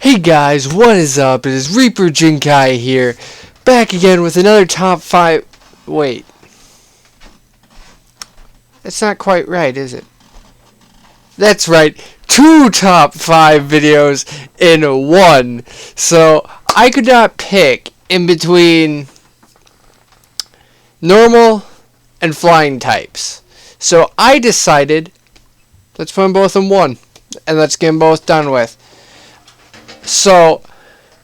Hey guys, what is up? It is Reaper Jinkai here, back again with another top 5... Wait. That's not quite right, is it? That's right, 2 top 5 videos in one. So, I could not pick in between normal and flying types. So, I decided, let's put them both in one, and let's get them both done with. So,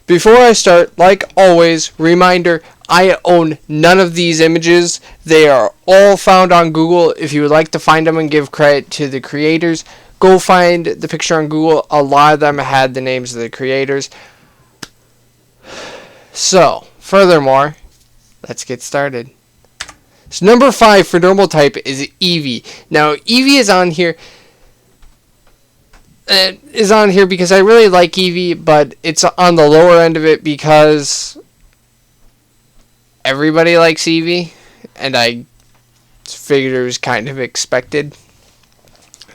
before I start, like always, reminder, I own none of these images. They are all found on Google. If you would like to find them and give credit to the creators, go find the picture on Google. A lot of them had the names of the creators. So, furthermore, let's get started. So, number 5 for normal type is Eevee. Now, Eevee is on here. It is on here because I really like Eevee, but it's on the lower end of it because everybody likes Eevee, and I figured it was kind of expected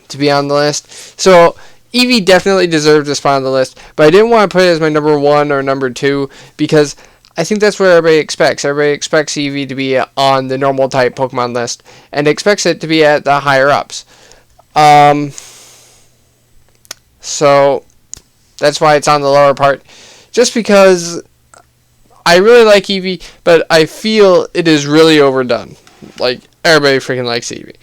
to be on the list. So Eevee definitely deserved to spot on the list, but I didn't want to put it as my number 1 or number 2 because I think that's what everybody expects. Everybody expects Eevee to be on the normal type Pokemon list and expects it to be at the higher ups. So, that's why it's on the lower part. Just because I really like Eevee, but I feel it is really overdone. Like, everybody freaking likes Eevee.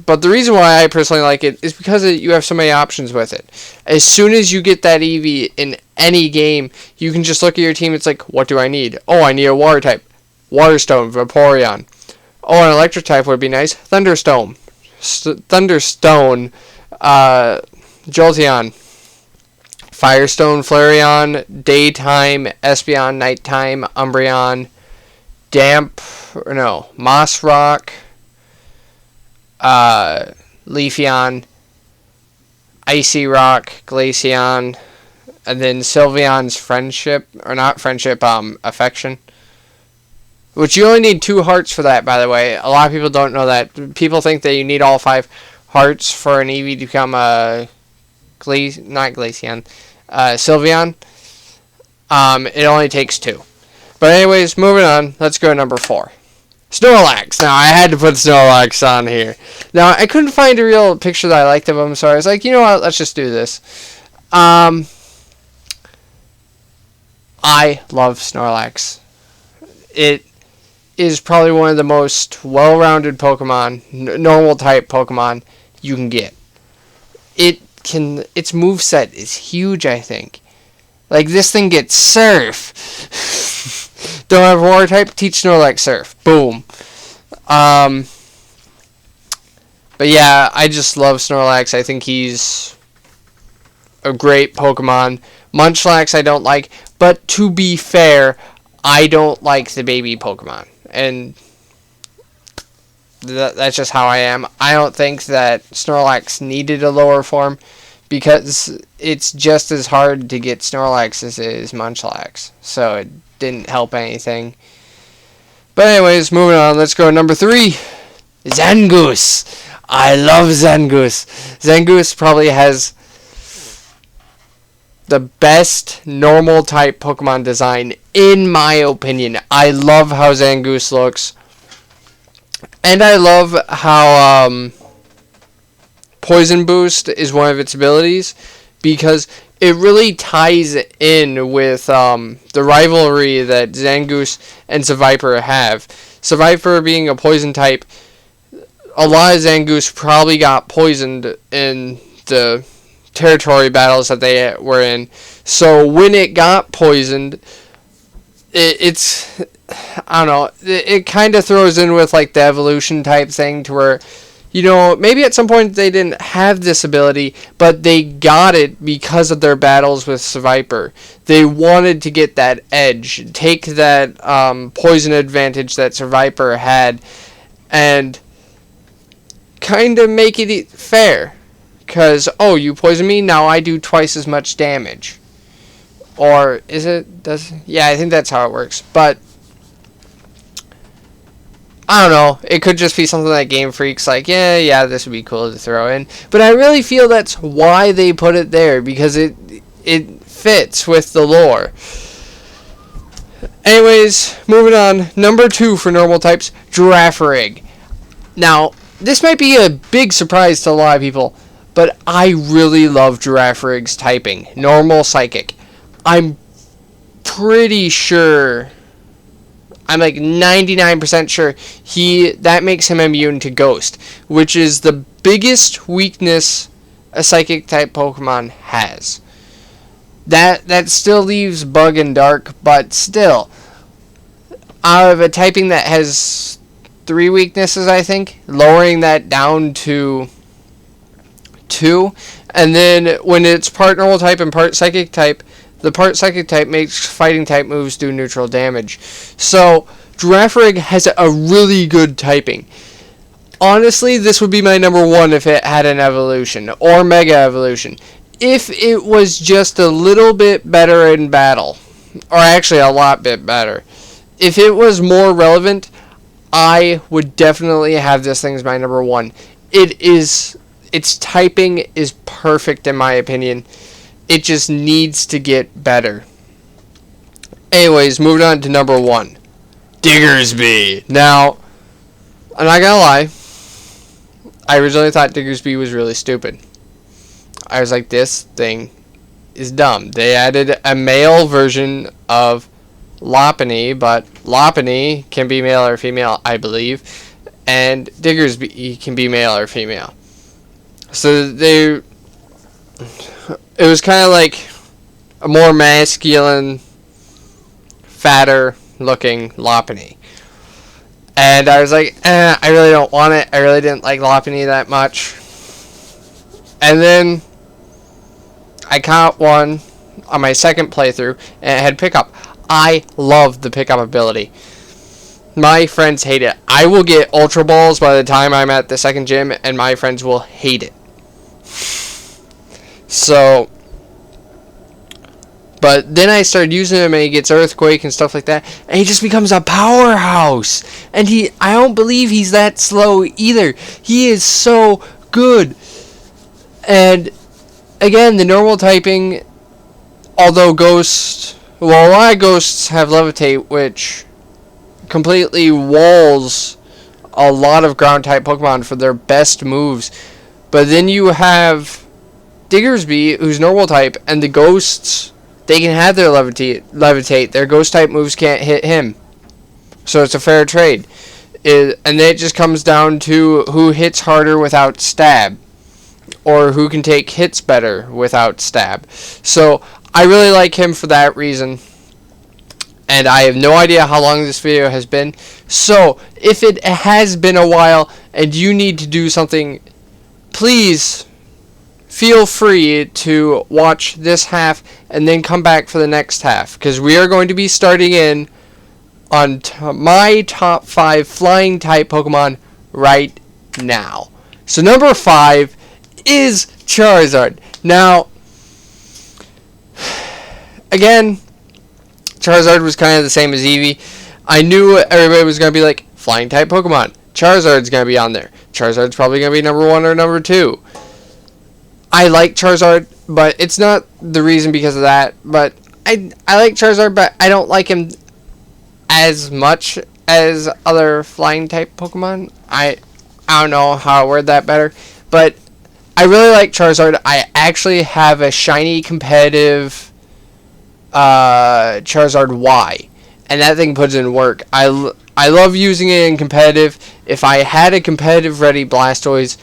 But the reason why I personally like it is because you have so many options with it. As soon as you get that Eevee in any game, you can just look at your team. It's like, what do I need? Oh, I need a water type. Water Stone, Vaporeon. Oh, an electric type would be nice. Thunderstone. Thunderstone, Jolteon, Firestone, Flareon, Daytime, Espeon, Nighttime, Umbreon, Moss Rock, Leafeon, Icy Rock, Glaceon, and then Sylveon's Affection. Which you only need 2 hearts for that, by the way. A lot of people don't know that. People think that you need all 5 hearts for an Eevee to become a Sylveon. It only takes 2. But anyways, moving on. Let's go to number 4. Snorlax. Now, I had to put Snorlax on here. Now, I couldn't find a real picture that I liked of him, so I was like, you know what? Let's just do this. I love Snorlax. It is probably one of the most well-rounded Pokemon, normal type Pokemon you can get. Its moveset is huge, I think. Like, this thing gets Surf. Don't have a water type? Teach Snorlax Surf. Boom. But yeah, I just love Snorlax. I think he's a great Pokemon. Munchlax I don't like, but to be fair, I don't like the baby Pokemon. And that's just how I am. I don't think that Snorlax needed a lower form because it's just as hard to get Snorlax as it is Munchlax. So it didn't help anything. But anyways, moving on. Let's go to number 3. Zangoose. I love Zangoose. Zangoose probably has the best normal type Pokemon design in my opinion. I love how Zangoose looks. And I love how Poison Boost is one of its abilities because it really ties in with the rivalry that Zangoose and Seviper have. Seviper being a poison type, a lot of Zangoose probably got poisoned in the territory battles that they were in. So when it got poisoned, it's I don't know, it kind of throws in with like the evolution type thing to where, you know, maybe at some point they didn't have this ability, but they got it because of their battles with Seviper. They wanted to get that edge, take that poison advantage that Seviper had, and kind of make it fair. Because, oh, you poison me, now I do twice as much damage. Or, is it? Yeah, I think that's how it works. But I don't know. It could just be something that Game Freak's like, yeah, this would be cool to throw in. But I really feel that's why they put it there, because it fits with the lore. Anyways, moving on. Number 2 for normal types, Girafarig. Now, this might be a big surprise to a lot of people, but I really love Girafarig's typing. Normal Psychic. I'm pretty sure, I'm like 99% sure that makes him immune to Ghost, which is the biggest weakness a Psychic type Pokemon has. That still leaves Bug and Dark, but still, out of a typing that has 3 weaknesses, I think, lowering that down to 2, and then when it's part normal type and part Psychic type, the part Psychic type makes fighting type moves do neutral damage. So Girafarig has a really good typing. Honestly, this would be my number 1 if it had an evolution or Mega Evolution. If it was just a little bit better in battle, or actually a lot bit better, if it was more relevant, I would definitely have this thing as my number 1. Its typing is perfect in my opinion. It just needs to get better. Anyways, moving on to number 1. Diggersby. Now, I'm not gonna lie, I originally thought Diggersby was really stupid. I was like, this thing is dumb. They added a male version of Lopunny, but Lopunny can be male or female, I believe, and Diggersby can be male or female. So it was kind of like a more masculine, fatter looking Lopunny. And I was like, I really don't want it. I really didn't like Lopunny that much. And then I caught one on my second playthrough, and it had pickup. I love the pickup ability. My friends hate it. I will get Ultra Balls by the time I'm at the second gym, and my friends will hate it. So, but then I started using him, and he gets Earthquake and stuff like that, and he just becomes a powerhouse. And I don't believe he's that slow either. He is so good. And again, the normal typing, although a lot of Ghosts have Levitate, which completely walls a lot of ground type Pokemon for their best moves. But then you have Diggersby, who's normal type, and the Ghosts, they can have their Levitate. Their Ghost type moves can't hit him. So it's a fair trade. And then it just comes down to who hits harder without stab, or who can take hits better without stab. So I really like him for that reason. And I have no idea how long this video has been. So if it has been a while and you need to do something, please feel free to watch this half and then come back for the next half, because we are going to be starting in on my top 5 flying type Pokemon right now. So number 5 is Charizard. Now, again, Charizard was kind of the same as Eevee. I knew everybody was going to be like, flying type Pokemon, Charizard's going to be on there. Charizard's probably going to be number 1 or number 2. I like Charizard, but it's not the reason because of that. But I like Charizard, but I don't like him as much as other flying type Pokemon. I don't know how I word that better, but I really like Charizard. I actually have a shiny competitive Charizard Y, and that thing puts in work. I love using it in competitive. If I had a competitive ready Blastoise,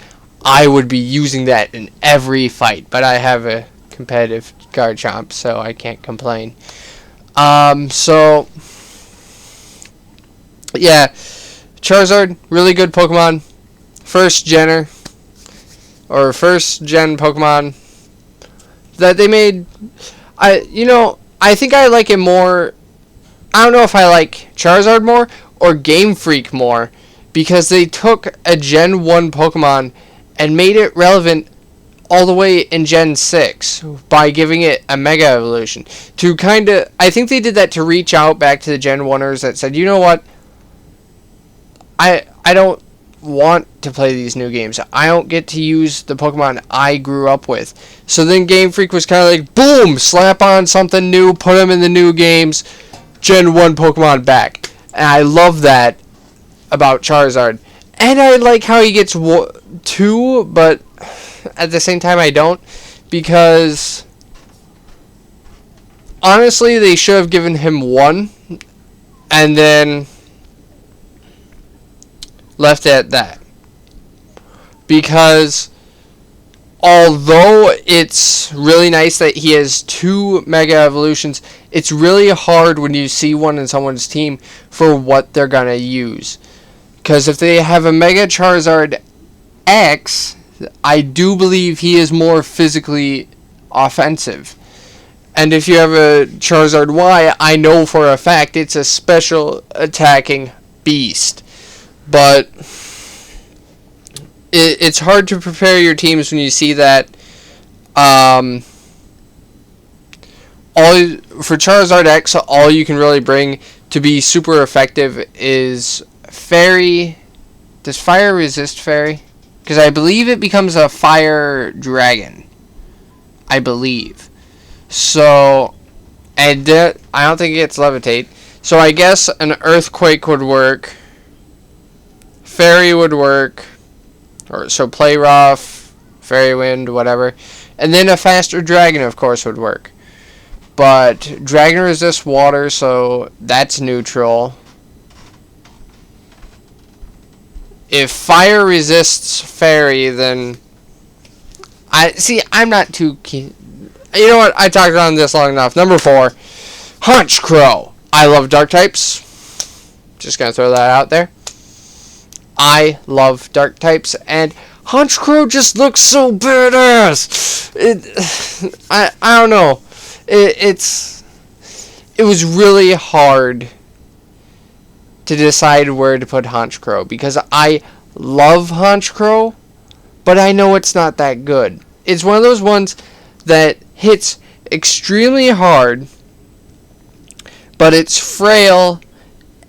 I would be using that in every fight, but I have a competitive Garchomp, so I can't complain. So yeah, Charizard, really good Pokemon. First gen Pokemon that they made. I think I like it more. I don't know if I like Charizard more or Game Freak more, because they took a Gen 1 Pokemon and made it relevant all the way in Gen 6 by giving it a Mega Evolution. I think they did that to reach out back to the Gen 1ers that said, you know what? I don't want to play these new games. I don't get to use the Pokemon I grew up with. So then Game Freak was kind of like, boom, slap on something new, put them in the new games, Gen 1 Pokemon back. And I love that about Charizard. And I like how he gets 2, but at the same time I don't, because honestly they should have given him 1 and then left it at that. Because although it's really nice that he has 2 Mega Evolutions, it's really hard when you see one in someone's team for what they're going to use. Because if they have a Mega Charizard X, I do believe he is more physically offensive. And if you have a Charizard Y, I know for a fact it's a special attacking beast. But it's hard to prepare your teams when you see that. For Charizard X, all you can really bring to be super effective is Fairy. Does Fire resist Fairy? Because I believe it becomes a Fire Dragon. I believe. So, and I don't think it gets Levitate. So I guess an Earthquake would work. Fairy would work. So Play Rough, Fairy Wind, whatever. And then a faster Dragon, of course, would work. But Dragon resists water, so that's neutral. If Fire resists Fairy, then I'm not too keen. You know what? I talked on this long enough. Number 4, Honchkrow. I love Dark types. Just gonna throw that out there. I love Dark types, and Honchkrow just looks so badass. I don't know. It was really hard to decide where to put Honchkrow, because I love Honchkrow, but I know it's not that good. It's one of those ones that hits extremely hard, but it's frail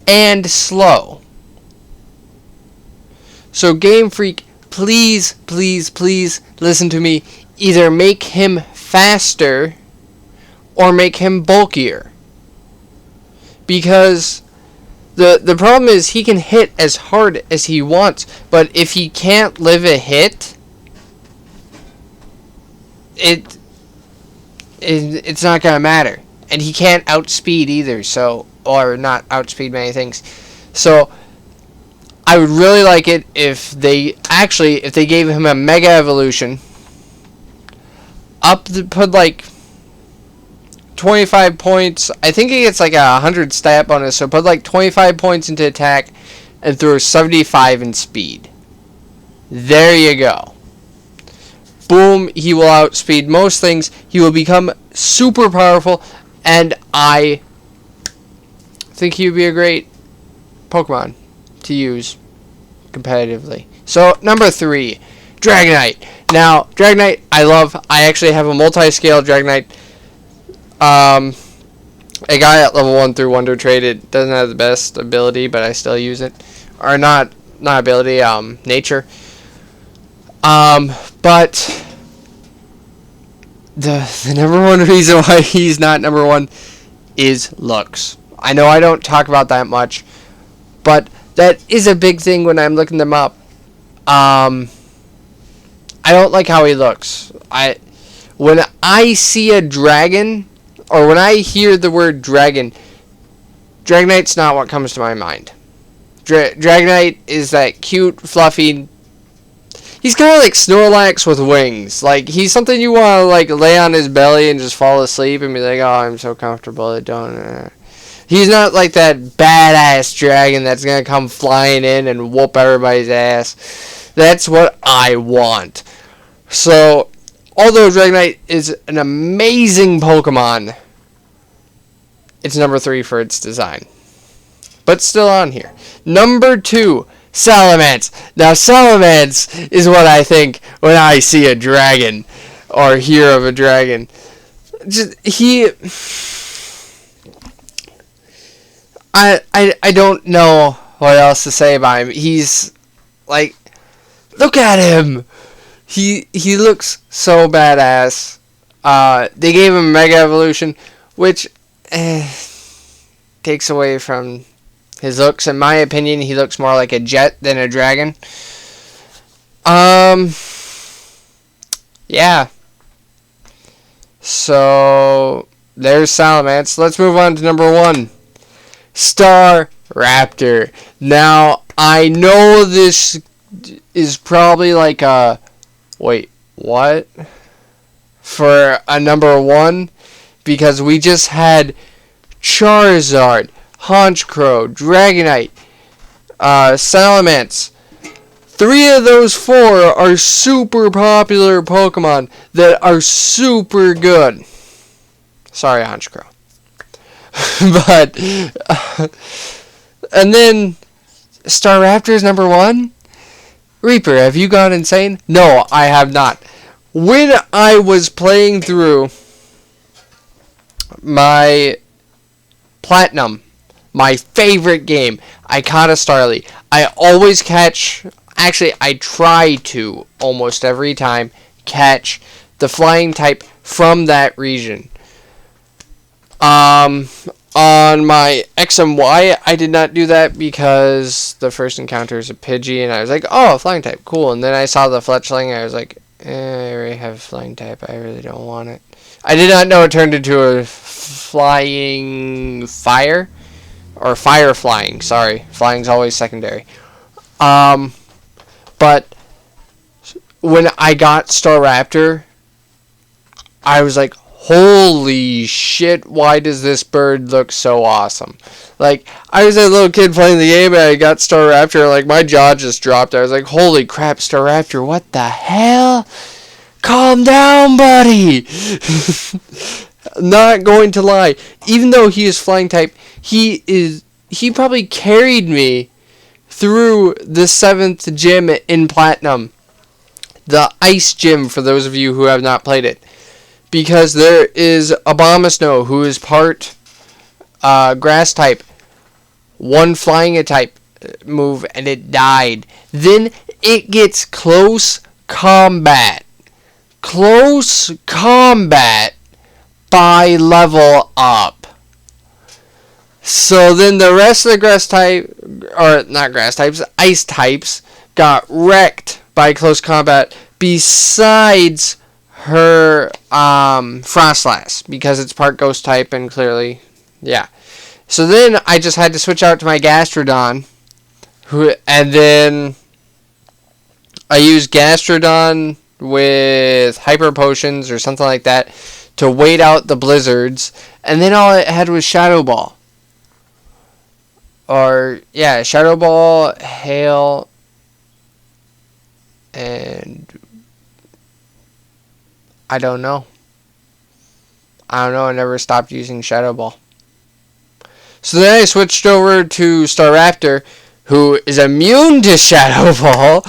and slow. So Game Freak, please, please, please listen to me. Either make him faster or make him bulkier. Because the problem is he can hit as hard as he wants, but if he can't live a hit, it's not going to matter. And he can't outspeed either, or not outspeed many things. So I would really like it if they gave him a Mega Evolution, put like 25 points. I think he gets like a 100 stat bonus, so put like 25 points into attack and throw 75 in speed. There you go. Boom, he will outspeed most things. He will become super powerful, and I think he would be a great Pokemon to use competitively. So, number 3, Dragonite. Now, Dragonite, I love. I actually have a multi-scale Dragonite. A guy at level 1 through Wonder Trade. It doesn't have the best ability, but I still use it. Or not ability, nature. But the number one reason why he's not number 1 is looks. I know I don't talk about that much, but that is a big thing when I'm looking them up. I don't like how he looks. When I see a dragon, or when I hear the word dragon, Dragonite's not what comes to my mind. Dragonite is that cute, fluffy. He's kind of like Snorlax with wings. Like, he's something you want to like lay on his belly and just fall asleep and be like, oh, I'm so comfortable. I don't. He's not like that badass dragon that's gonna come flying in and whoop everybody's ass. That's what I want. So, although Dragonite is an amazing Pokemon, it's number 3 for its design. But still on here. Number 2, Salamence. Now, Salamence is what I think when I see a dragon or hear of a dragon. I don't know what else to say about him. He's like, look at him. He looks so badass. They gave him Mega Evolution, which takes away from his looks. In my opinion, he looks more like a jet than a dragon. Yeah. So, there's Salamence. Let's move on to number 1. Staraptor. Now, I know this is probably like a... Wait, what? For a number 1? Because we just had Charizard, Honchkrow, Dragonite, Salamence. 3 of those 4 are super popular Pokemon that are super good. Sorry, Honchkrow. But, and then Staraptor is number 1? Reaper, have you gone insane? No, I have not. When I was playing through my Platinum, my favorite game, I caught a Starly. I always catch, actually I try to almost every time catch the flying type from that region. On my X and Y, I did not do that because the first encounter is a Pidgey, and I was like, oh, a flying type, cool. And then I saw the Fletchling, I was like, I already have a flying type, I really don't want it. I did not know it turned into a flying fire, or fire flying, sorry. Flying's always secondary. But when I got Staraptor, I was like, holy shit, why does this bird look so awesome? Like, I was a little kid playing the game and I got Staraptor, like, my jaw just dropped. I was like, holy crap, Staraptor, what the hell? Calm down, buddy! Not going to lie. Even though he is flying type, he probably carried me through the 7th gym in Platinum. The Ice Gym, for those of you who have not played it. Because there is Abomasnow, who is part grass type. One flying a type move, and it died. Then it gets close combat. Close combat by level up. So then the rest of the grass type, or not grass types, ice types, got wrecked by close combat besides her Frostlass, because it's part ghost type and clearly, yeah. So then I just had to switch out to my Gastrodon, and then I used Gastrodon with Hyper Potions or something like that to wait out the blizzards, and then all it had was Shadow Ball. Or, yeah, Shadow Ball, Hail, and I don't know. I never stopped using Shadow Ball. So then I switched over to Staraptor, who is immune to Shadow Ball,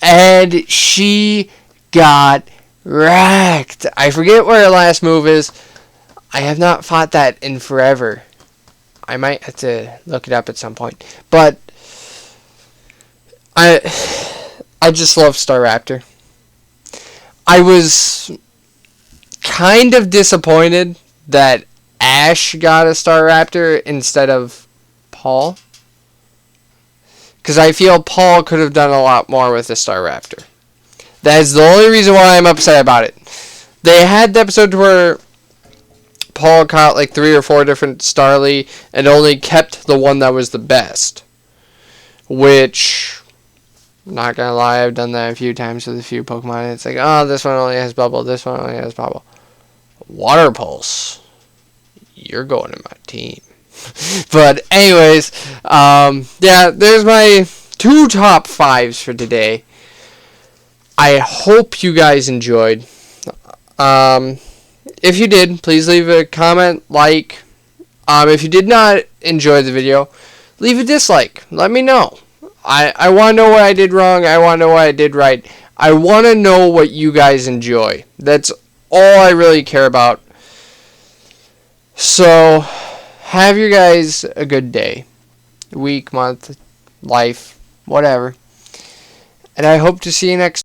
and she got wrecked. I forget what her last move is. I have not fought that in forever. I might have to look it up at some point. But I just love Staraptor. I was kind of disappointed that Ash got a Staraptor instead of Paul. Because I feel Paul could have done a lot more with the Staraptor. That is the only reason why I'm upset about it. They had the episode where Paul caught like 3 or 4 different Starly and only kept the one that was the best. Which, not gonna lie, I've done that a few times with a few Pokemon. It's like, oh, this one only has Bubble, this one only has Bubble. Water Pulse, you're going in my team. But anyways, yeah, there's my 2 top 5s for today. I hope you guys enjoyed. If you did, please leave a comment, like. If you did not enjoy the video, leave a dislike. Let me know. I want to know what I did wrong. I want to know what I did right. I want to know what you guys enjoy. That's all I really care about. So, have you guys a good day, week, month, life, whatever. And I hope to see you next